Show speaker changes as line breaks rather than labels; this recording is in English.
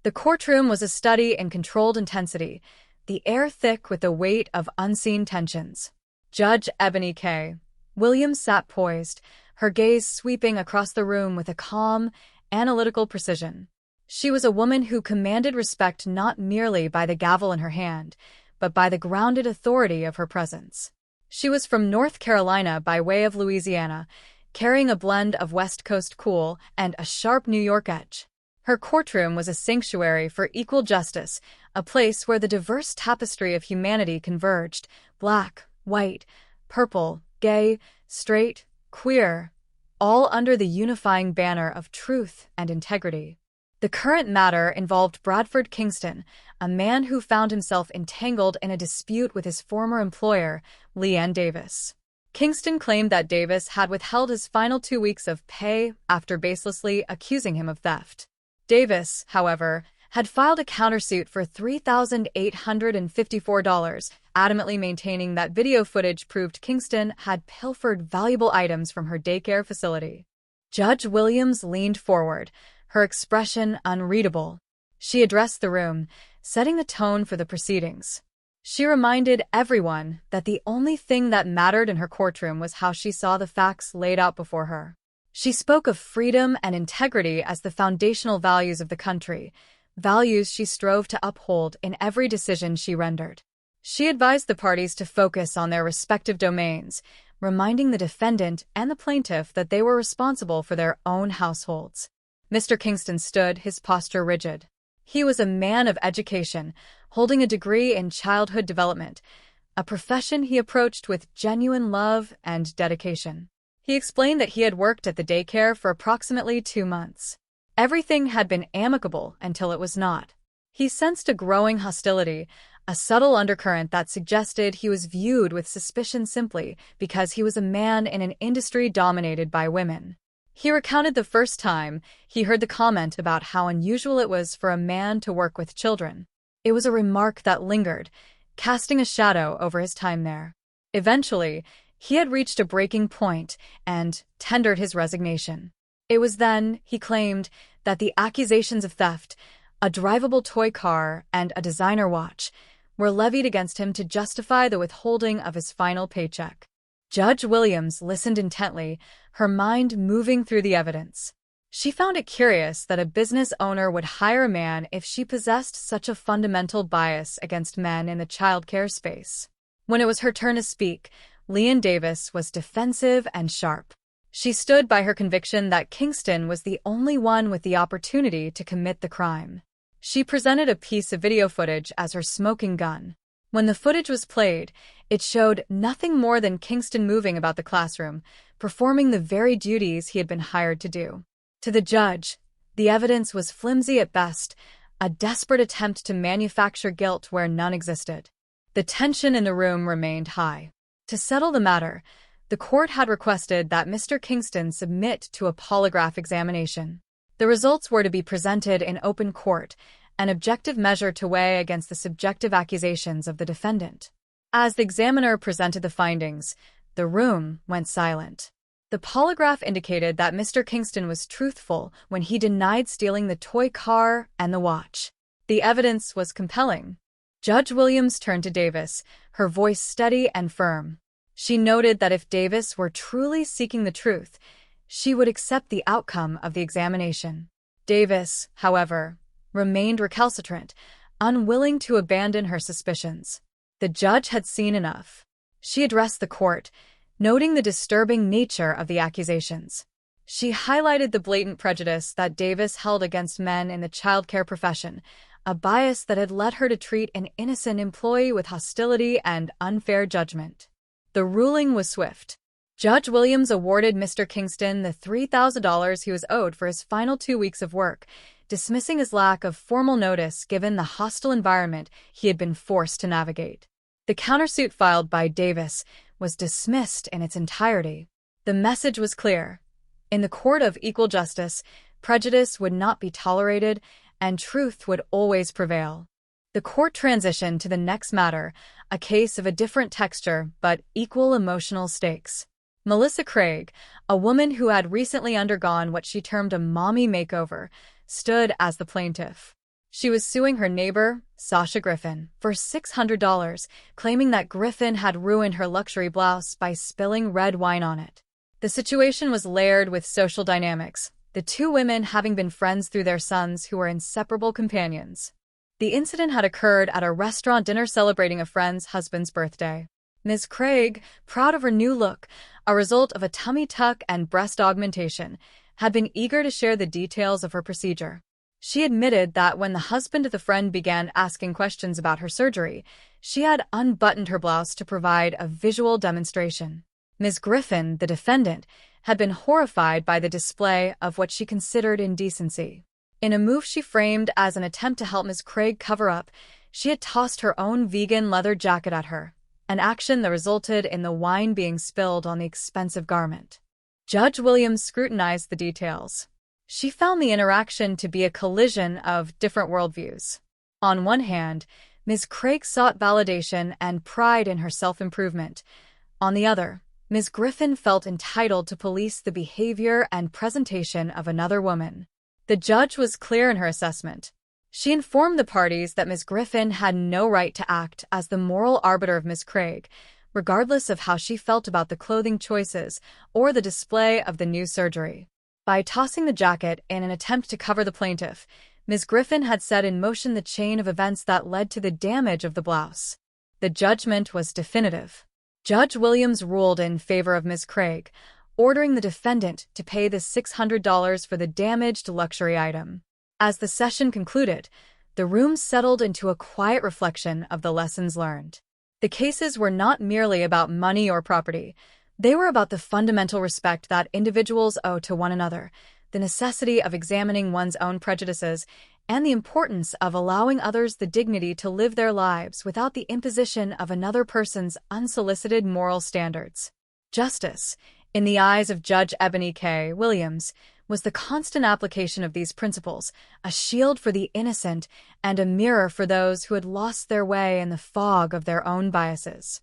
The courtroom was a study in controlled intensity, the air thick with the weight of unseen tensions. Judge Ebony K. Williams sat poised, her gaze sweeping across the room with a calm, analytical precision. She was a woman who commanded respect not merely by the gavel in her hand, but by the grounded authority of her presence. She was from North Carolina by way of Louisiana, carrying a blend of West Coast cool and a sharp New York edge. Her courtroom was a sanctuary for equal justice, a place where the diverse tapestry of humanity converged: black, white, purple, gay, straight, queer, all under the unifying banner of truth and integrity. The current matter involved Bradford Kingston, a man who found himself entangled in a dispute with his former employer, Leanne Davis. Kingston claimed that Davis had withheld his final 2 weeks of pay after baselessly accusing him of theft. Davis, however, had filed a countersuit for $3,854, adamantly maintaining that video footage proved Kingston had pilfered valuable items from her daycare facility. Judge Williams leaned forward, her expression unreadable. She addressed the room, setting the tone for the proceedings. She reminded everyone that the only thing that mattered in her courtroom was how she saw the facts laid out before her. She spoke of freedom and integrity as the foundational values of the country, values she strove to uphold in every decision she rendered. She advised the parties to focus on their respective domains, reminding the defendant and the plaintiff that they were responsible for their own households. Mr. Kingston stood, his posture rigid. He was a man of education, holding a degree in childhood development, a profession he approached with genuine love and dedication. He explained that he had worked at the daycare for approximately 2 months. Everything had been amicable until it was not. He sensed a growing hostility, a subtle undercurrent that suggested he was viewed with suspicion simply because he was a man in an industry dominated by women. He recounted the first time he heard the comment about how unusual it was for a man to work with children. It was a remark that lingered, casting a shadow over his time there. Eventually, he had reached a breaking point and tendered his resignation. It was then, he claimed, that the accusations of theft, a drivable toy car, and a designer watch were levied against him to justify the withholding of his final paycheck. Judge Williams listened intently, her mind moving through the evidence. She found it curious that a business owner would hire a man if she possessed such a fundamental bias against men in the childcare space. When it was her turn to speak, Leanne Davis was defensive and sharp. She stood by her conviction that Kingston was the only one with the opportunity to commit the crime. She presented a piece of video footage as her smoking gun. When the footage was played, it showed nothing more than Kingston moving about the classroom, performing the very duties he had been hired to do. To the judge, the evidence was flimsy at best, a desperate attempt to manufacture guilt where none existed. The tension in the room remained high. To settle the matter, the court had requested that Mr. Kingston submit to a polygraph examination. The results were to be presented in open court, an objective measure to weigh against the subjective accusations of the defendant. As the examiner presented the findings, the room went silent. The polygraph indicated that Mr. Kingston was truthful when he denied stealing the toy car and the watch. The evidence was compelling. Judge Williams turned to Davis, her voice steady and firm. She noted that if Davis were truly seeking the truth, she would accept the outcome of the examination. Davis, however, remained recalcitrant, unwilling to abandon her suspicions. The judge had seen enough. She addressed the court, noting the disturbing nature of the accusations. She highlighted the blatant prejudice that Davis held against men in the childcare profession, a bias that had led her to treat an innocent employee with hostility and unfair judgment. The ruling was swift. Judge Williams awarded Mr. Kingston the $3,000 he was owed for his final 2 weeks of work, dismissing his lack of formal notice given the hostile environment he had been forced to navigate. The countersuit filed by Davis was dismissed in its entirety. The message was clear. In the court of equal justice, prejudice would not be tolerated, and truth would always prevail. The court transitioned to the next matter, a case of a different texture but equal emotional stakes. Melissa Craig, a woman who had recently undergone what she termed a mommy makeover, stood as the plaintiff. She was suing her neighbor, Sasha Griffin, for $600, claiming that Griffin had ruined her luxury blouse by spilling red wine on it. The situation was layered with social dynamics, the two women having been friends through their sons who were inseparable companions. The incident had occurred at a restaurant dinner celebrating a friend's husband's birthday. Ms. Craig, proud of her new look, a result of a tummy tuck and breast augmentation, had been eager to share the details of her procedure. She admitted that when the husband of the friend began asking questions about her surgery, she had unbuttoned her blouse to provide a visual demonstration. Ms. Griffin, the defendant, had been horrified by the display of what she considered indecency. In a move she framed as an attempt to help Ms. Craig cover up, she had tossed her own vegan leather jacket at her, an action that resulted in the wine being spilled on the expensive garment. Judge Williams scrutinized the details. She found the interaction to be a collision of different worldviews. On one hand, Ms. Craig sought validation and pride in her self-improvement. On the other, Ms. Griffin felt entitled to police the behavior and presentation of another woman. The judge was clear in her assessment. She informed the parties that Ms. Griffin had no right to act as the moral arbiter of Ms. Craig, regardless of how she felt about the clothing choices or the display of the new surgery. By tossing the jacket in an attempt to cover the plaintiff, Ms. Griffin had set in motion the chain of events that led to the damage of the blouse. The judgment was definitive. Judge Williams ruled in favor of Ms. Craig, ordering the defendant to pay the $600 for the damaged luxury item. As the session concluded, the room settled into a quiet reflection of the lessons learned. The cases were not merely about money or property. They were about the fundamental respect that individuals owe to one another, the necessity of examining one's own prejudices, and the importance of allowing others the dignity to live their lives without the imposition of another person's unsolicited moral standards. Justice, in the eyes of Judge Ebony K. Williams, was the constant application of these principles, a shield for the innocent and a mirror for those who had lost their way in the fog of their own biases.